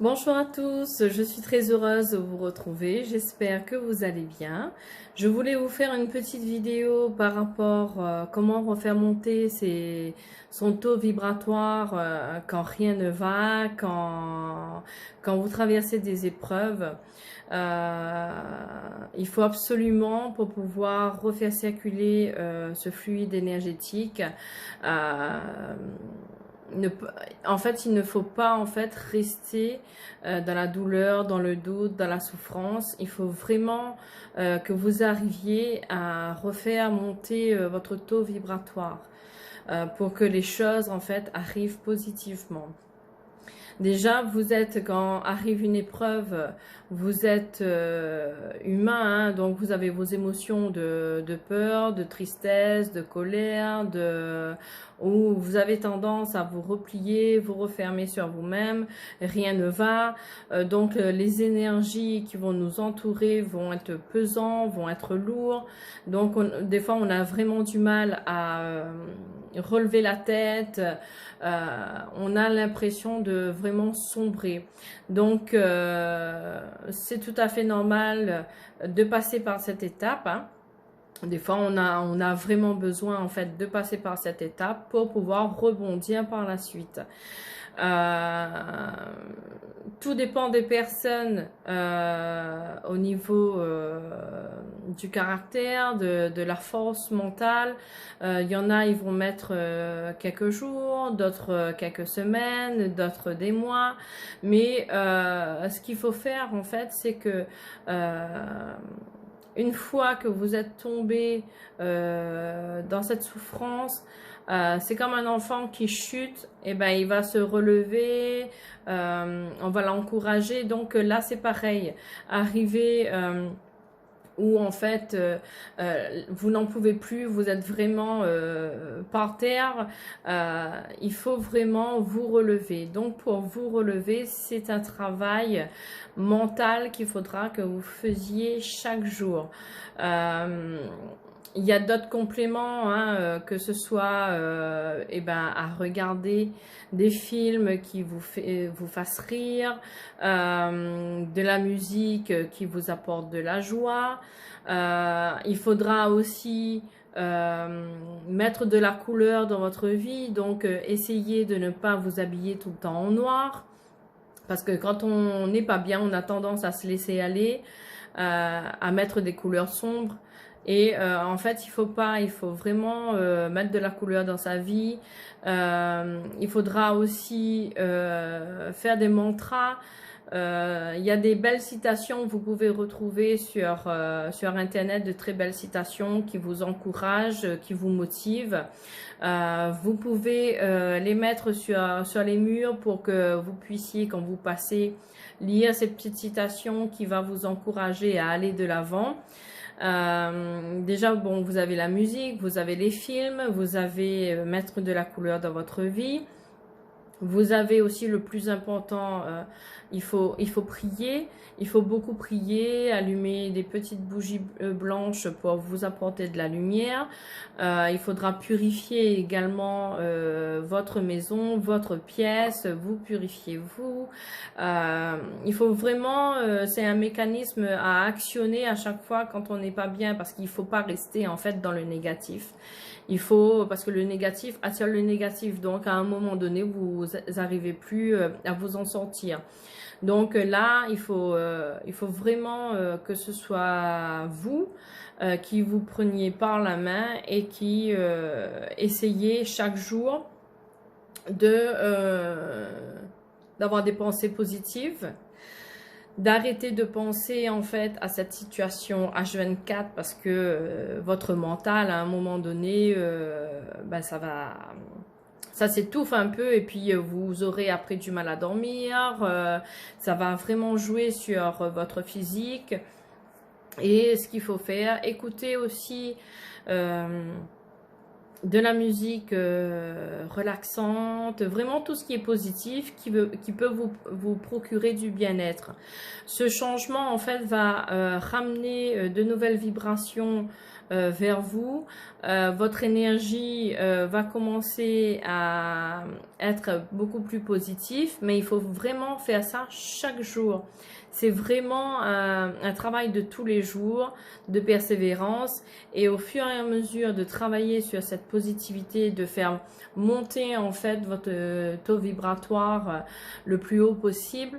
Bonjour à tous, je suis très heureuse de vous retrouver, j'espère que vous allez bien. Je voulais vous faire une petite vidéo par rapport à comment refaire monter son taux vibratoire quand rien ne va, quand vous traversez des épreuves. Il faut absolument, pour pouvoir refaire circuler ce fluide énergétique, en fait, il ne faut pas rester dans la douleur, dans le doute, dans la souffrance. Il faut vraiment que vous arriviez à refaire monter votre taux vibratoire pour que les choses arrivent positivement. Déjà, quand arrive une épreuve, vous êtes humain, hein, donc vous avez vos émotions de peur, de tristesse, de colère, où vous avez tendance à vous replier, vous refermer sur vous-même, rien ne va. Donc les énergies qui vont nous entourer vont être pesantes, vont être lourds. Donc des fois, on a vraiment du mal à relever la tête. On a l'impression de vraiment sombrer. Donc c'est tout à fait normal de passer par cette étape, hein. Des fois, on a vraiment besoin de passer par cette étape pour pouvoir rebondir par la suite. Tout dépend des personnes au niveau du caractère, de la force mentale. Il y en a, ils vont mettre quelques jours, d'autres quelques semaines, d'autres des mois. Mais ce qu'il faut faire, c'est que une fois que vous êtes tombé dans cette souffrance, c'est comme un enfant qui chute, et ben il va se relever, on va l'encourager. Donc là c'est pareil, arriver où vous n'en pouvez plus, vous êtes vraiment par terre, il faut vraiment vous relever. Donc pour vous relever, c'est un travail mental qu'il faudra que vous faisiez chaque jour. Il y a d'autres compléments, hein, que ce soit à regarder des films qui vous fassent rire, de la musique qui vous apporte de la joie. Il faudra aussi mettre de la couleur dans votre vie, donc essayez de ne pas vous habiller tout le temps en noir, parce que quand on n'est pas bien, on a tendance à se laisser aller, à mettre des couleurs sombres. Et il faut vraiment mettre de la couleur dans sa vie. Il faudra aussi faire des mantras. Il y a des belles citations, vous pouvez retrouver sur internet de très belles citations qui vous encouragent, qui vous motivent. Vous pouvez les mettre sur les murs pour que vous puissiez, quand vous passez, lire ces petites citations qui va vous encourager à aller de l'avant. Déjà, bon, vous avez la musique, vous avez les films, vous avez mettre de la couleur dans votre vie. Vous avez aussi le plus important, il faut prier, il faut beaucoup prier, allumer des petites bougies blanches pour vous apporter de la lumière. Il faudra purifier également votre maison, votre pièce, vous purifiez vous. Il faut vraiment, c'est un mécanisme à actionner à chaque fois quand on n'est pas bien, parce qu'il ne faut pas rester dans le négatif. Parce que le négatif attire le négatif, donc à un moment donné, vous n'arrivez plus à vous en sortir. Donc là, il faut vraiment que ce soit vous qui vous preniez par la main et qui essayez chaque jour d'avoir des pensées positives, d'arrêter de penser à cette situation H24, parce que votre mental à un moment donné ça s'étouffe un peu, et puis vous aurez après du mal à dormir, ça va vraiment jouer sur votre physique. Et ce qu'il faut faire, écoutez aussi de la musique relaxante, vraiment tout ce qui est positif, qui peut vous procurer du bien-être. Ce changement va ramener de nouvelles vibrations vers vous. Votre énergie va commencer à être beaucoup plus positive, mais il faut vraiment faire ça chaque jour. C'est vraiment un travail de tous les jours, de persévérance, et au fur et à mesure de travailler sur cette positivité, de faire monter en fait votre taux vibratoire le plus haut possible,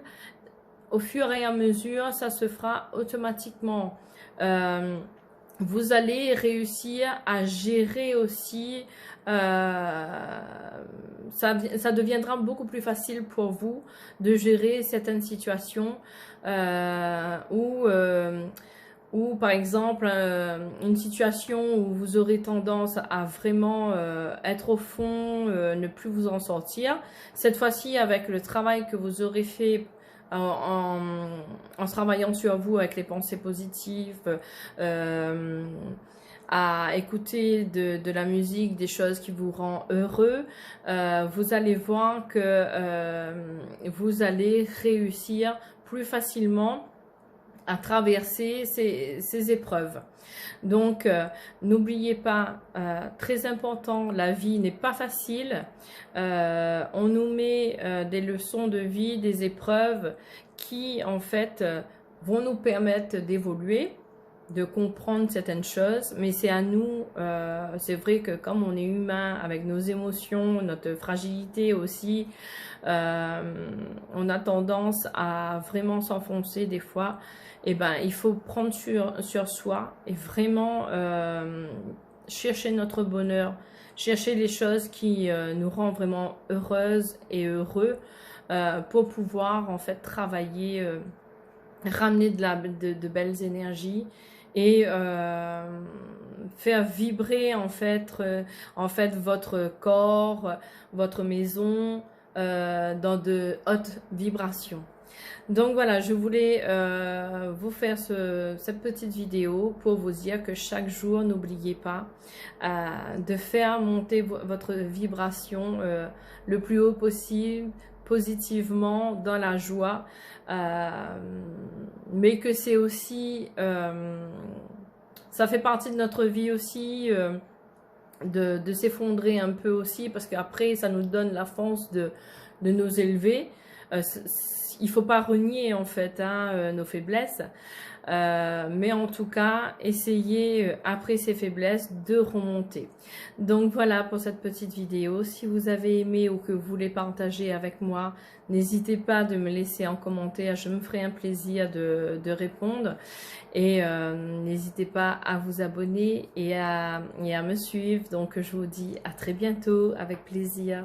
au fur et à mesure, ça se fera automatiquement. Vous allez réussir à gérer aussi, ça deviendra beaucoup plus facile pour vous de gérer certaines situations ou par exemple une situation où vous aurez tendance à vraiment être au fond, ne plus vous en sortir. Cette fois-ci, avec le travail que vous aurez fait en travaillant sur vous avec les pensées positives, à écouter de la musique, des choses qui vous rendent heureux, vous allez voir que vous allez réussir plus facilement à traverser ces épreuves. Donc, n'oubliez pas, très important, la vie n'est pas facile. On nous met des leçons de vie, des épreuves qui, en fait, vont nous permettre d'évoluer, de comprendre certaines choses, mais c'est à nous, c'est vrai que comme on est humain, avec nos émotions, notre fragilité aussi, on a tendance à vraiment s'enfoncer des fois. Et ben, il faut prendre sur soi et vraiment chercher notre bonheur, chercher les choses qui nous rendent vraiment heureuses et heureux pour pouvoir en fait travailler, ramener de belles énergies et faire vibrer en fait votre corps, votre maison dans de hautes vibrations. Donc voilà, je voulais vous faire cette petite vidéo pour vous dire que chaque jour, n'oubliez pas de faire monter votre vibration le plus haut possible, positivement, dans la joie, mais que c'est aussi, ça fait partie de notre vie aussi, de s'effondrer un peu aussi, parce qu'après ça nous donne la force de nous élever. Il faut pas renier en fait nos faiblesses, mais en tout cas essayez après ces faiblesses de remonter. Donc voilà pour cette petite vidéo. Si vous avez aimé ou que vous voulez partager avec moi, n'hésitez pas de me laisser en commentaire, je me ferai un plaisir de répondre. Et n'hésitez pas à vous abonner et à me suivre. Donc je vous dis à très bientôt avec plaisir.